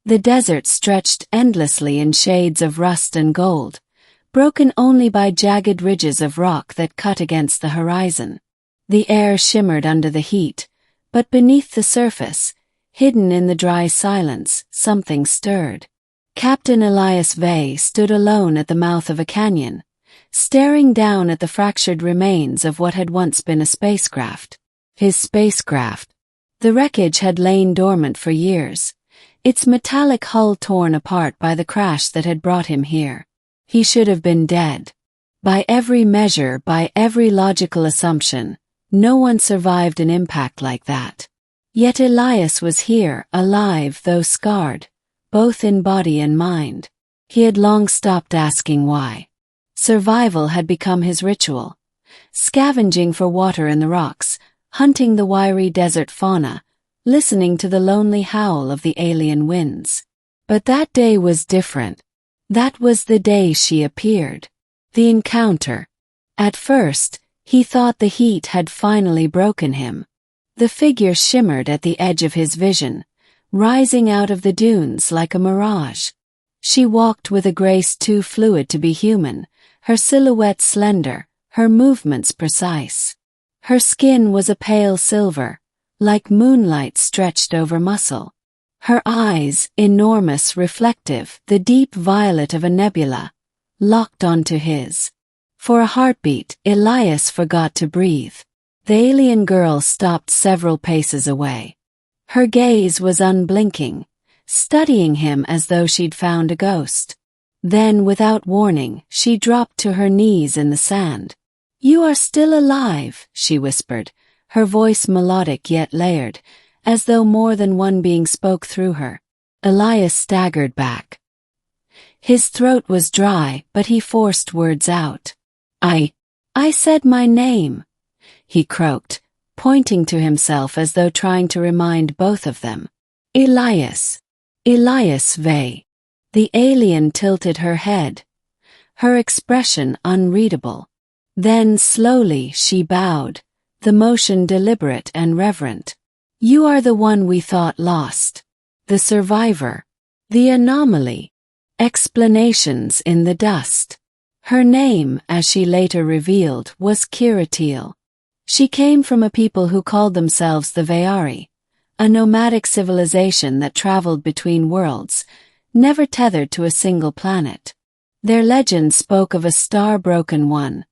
The desert stretched endlessly in shades of rust and gold, broken only by jagged ridges of rock that cut against the horizon. The air shimmered under the heat, but beneath the surface, hidden in the dry silence, something stirred. Captain Elias Vey stood alone at the mouth of a canyon, staring down at the fractured remains of what had once been a spacecraft. His spacecraft. The wreckage had lain dormant for years, its metallic hull torn apart by the crash that had brought him here. He should have been dead. By every measure, by every logical assumption, no one survived an impact like that. Yet Elias was here, alive though scarred, both in body and mind. He had long stopped asking why. Survival had become his ritual. Scavenging for water in the rocks, hunting the wiry desert fauna, listening to the lonely howl of the alien winds. But that day was different. That was the day she appeared. The encounter. At first, he thought the heat had finally broken him. The figure shimmered at the edge of his vision, rising out of the dunes like a mirage. She walked with a grace too fluid to be human, her silhouette slender, her movements precise. Her skin was a pale silver, like moonlight stretched over muscle. Her eyes, enormous, reflective, the deep violet of a nebula, locked onto his. For a heartbeat, Elias forgot to breathe. The alien girl stopped several paces away. Her gaze was unblinking, studying him as though she'd found a ghost. Then, without warning, she dropped to her knees in the sand. "You are still alive," she whispered, her voice melodic yet layered, as though more than one being spoke through her. Elias staggered back. His throat was dry, but he forced words out. I said my name," he croaked, pointing to himself as though trying to remind both of them. Elias Vey." The alien tilted her head, her expression unreadable. Then slowly she bowed, the motion deliberate and reverent. "You are the one we thought lost. The survivor. The anomaly. Explanations in the dust." Her name, as she later revealed, was Kiratil. She came from a people who called themselves the Veyari, a nomadic civilization that traveled between worlds, never tethered to a single planet. Their legend spoke of a star-broken one,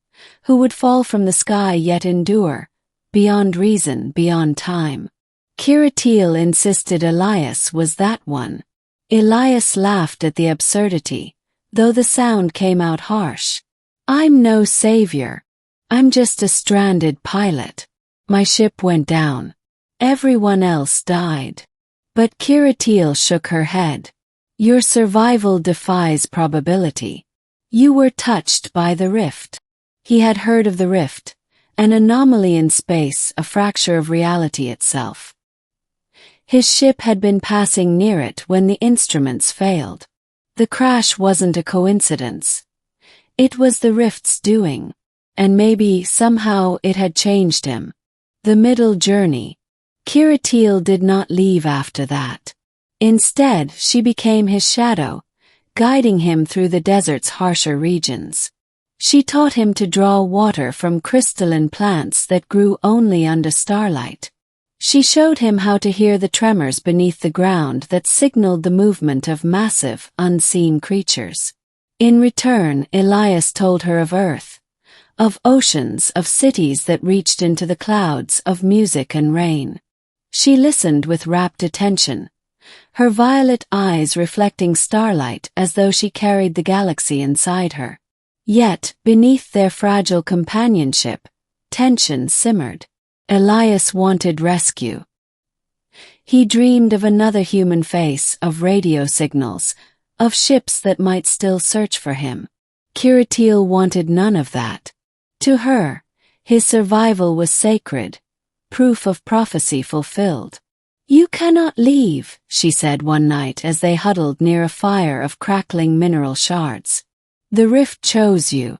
who would fall from the sky yet endure, beyond reason, beyond time. Kiratil insisted Elias was that one. Elias laughed at the absurdity, though the sound came out harsh. "I'm no savior. I'm just a stranded pilot. My ship went down. Everyone else died." But Kiratil shook her head. "Your survival defies probability. You were touched by the rift." He had heard of the rift, an anomaly in space, a fracture of reality itself. His ship had been passing near it when the instruments failed. The crash wasn't a coincidence. It was the rift's doing. And maybe, somehow, it had changed him. The middle journey. Kiratil did not leave after that. Instead, she became his shadow, guiding him through the desert's harsher regions. She taught him to draw water from crystalline plants that grew only under starlight. She showed him how to hear the tremors beneath the ground that signaled the movement of massive, unseen creatures. In return, Elias told her of Earth, of oceans, of cities that reached into the clouds, of music and rain. She listened with rapt attention, her violet eyes reflecting starlight as though she carried the galaxy inside her. Yet, beneath their fragile companionship, tension simmered. Elias wanted rescue. He dreamed of another human face, of radio signals, of ships that might still search for him. Kiratil wanted none of that. To her, his survival was sacred, proof of prophecy fulfilled. "You cannot leave," she said one night as they huddled near a fire of crackling mineral shards. "The rift chose you.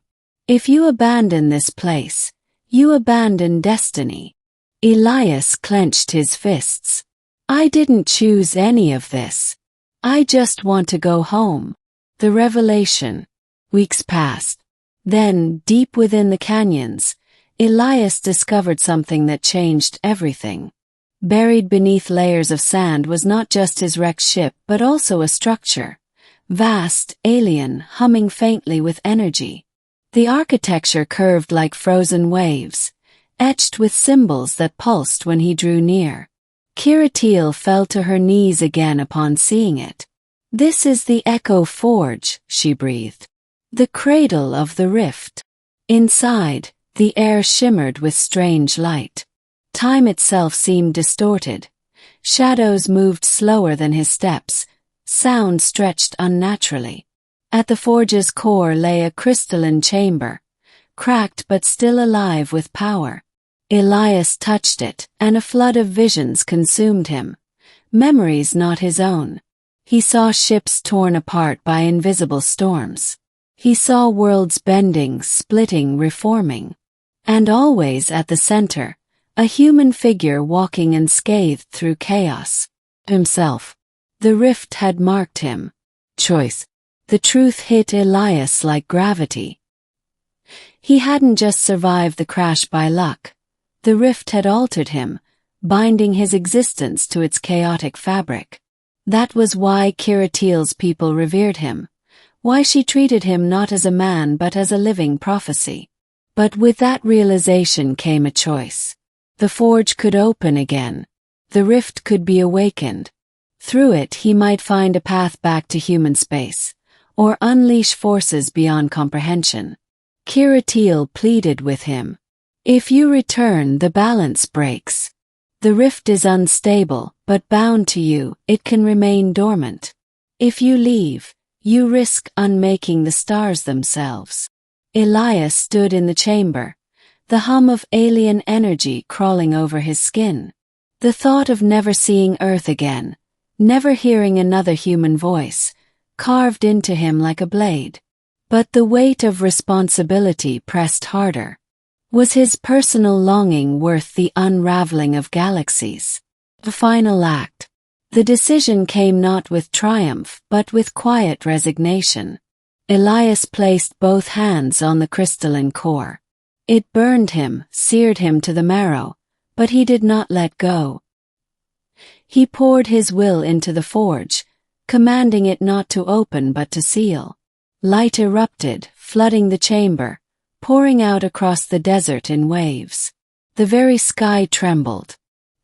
If you abandon this place, you abandon destiny." Elias clenched his fists. "I didn't choose any of this. I just want to go home. The revelation. Weeks passed. Then, deep within the canyons, Elias discovered something that changed everything. Buried beneath layers of sand was not just his wrecked ship but also a structure. Vast, alien, humming faintly with energy. The architecture curved like frozen waves, etched with symbols that pulsed when he drew near. Kiratil fell to her knees again upon seeing it. This is the Echo Forge, she breathed. The cradle of the rift. Inside, the air shimmered with strange light. Time itself seemed distorted. Shadows moved slower than his steps. Sound stretched unnaturally. At the forge's core lay a crystalline chamber, cracked but still alive with power. Elias touched it, and a flood of visions consumed him. Memories not his own. He saw ships torn apart by invisible storms. He saw worlds bending, splitting, reforming. And always at the center, a human figure walking unscathed through chaos. Himself. The rift had marked him. Choice. The truth hit Elias like gravity. He hadn't just survived the crash by luck. The rift had altered him, binding his existence to its chaotic fabric. That was why Kiratil's people revered him, why she treated him not as a man but as a living prophecy. But with that realization came a choice. The forge could open again. The rift could be awakened. Through it he might find a path back to human space, or unleash forces beyond comprehension. Kiratil pleaded with him. If you return, the balance breaks. The rift is unstable, but bound to you, it can remain dormant. If you leave, you risk unmaking the stars themselves. Elias stood in the chamber, the hum of alien energy crawling over his skin. The thought of never seeing Earth again, never hearing another human voice, carved into him like a blade. But the weight of responsibility pressed harder. Was his personal longing worth the unraveling of galaxies? The final act. The decision came not with triumph but with quiet resignation. Elias placed both hands on the crystalline core. It burned him, seared him to the marrow, but he did not let go. He poured his will into the forge, commanding it not to open but to seal. Light erupted, flooding the chamber, pouring out across the desert in waves. The very sky trembled.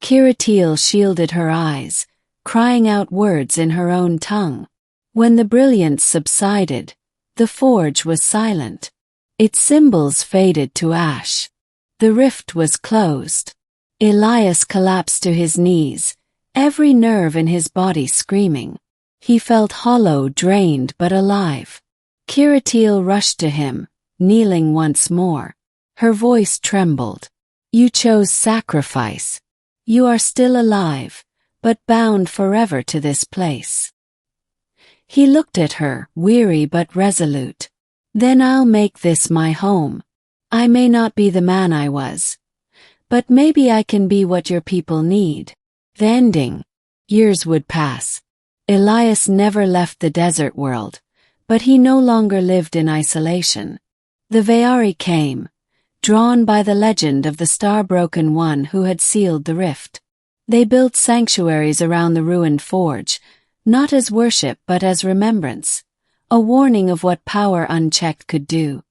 Kiratil shielded her eyes, crying out words in her own tongue. When the brilliance subsided, the forge was silent. Its symbols faded to ash. The rift was closed. Elias collapsed to his knees, every nerve in his body screaming. He felt hollow, drained but alive. Kiratil rushed to him, kneeling once more. Her voice trembled. You chose sacrifice. You are still alive, but bound forever to this place. He looked at her, weary but resolute. Then I'll make this my home. I may not be the man I was, but maybe I can be what your people need. The ending. Years would pass. Elias never left the desert world, but he no longer lived in isolation. The Veari came, drawn by the legend of the star-broken one who had sealed the rift. They built sanctuaries around the ruined forge, not as worship but as remembrance, a warning of what power unchecked could do.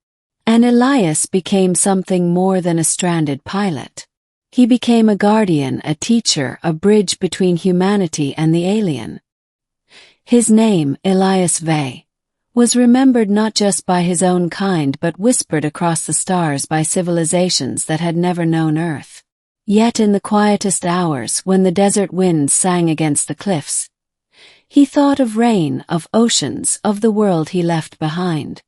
And Elias became something more than a stranded pilot. He became a guardian, a teacher, a bridge between humanity and the alien. His name, Elias Vey, was remembered not just by his own kind but whispered across the stars by civilizations that had never known Earth. Yet in the quietest hours, when the desert winds sang against the cliffs, he thought of rain, of oceans, of the world he left behind.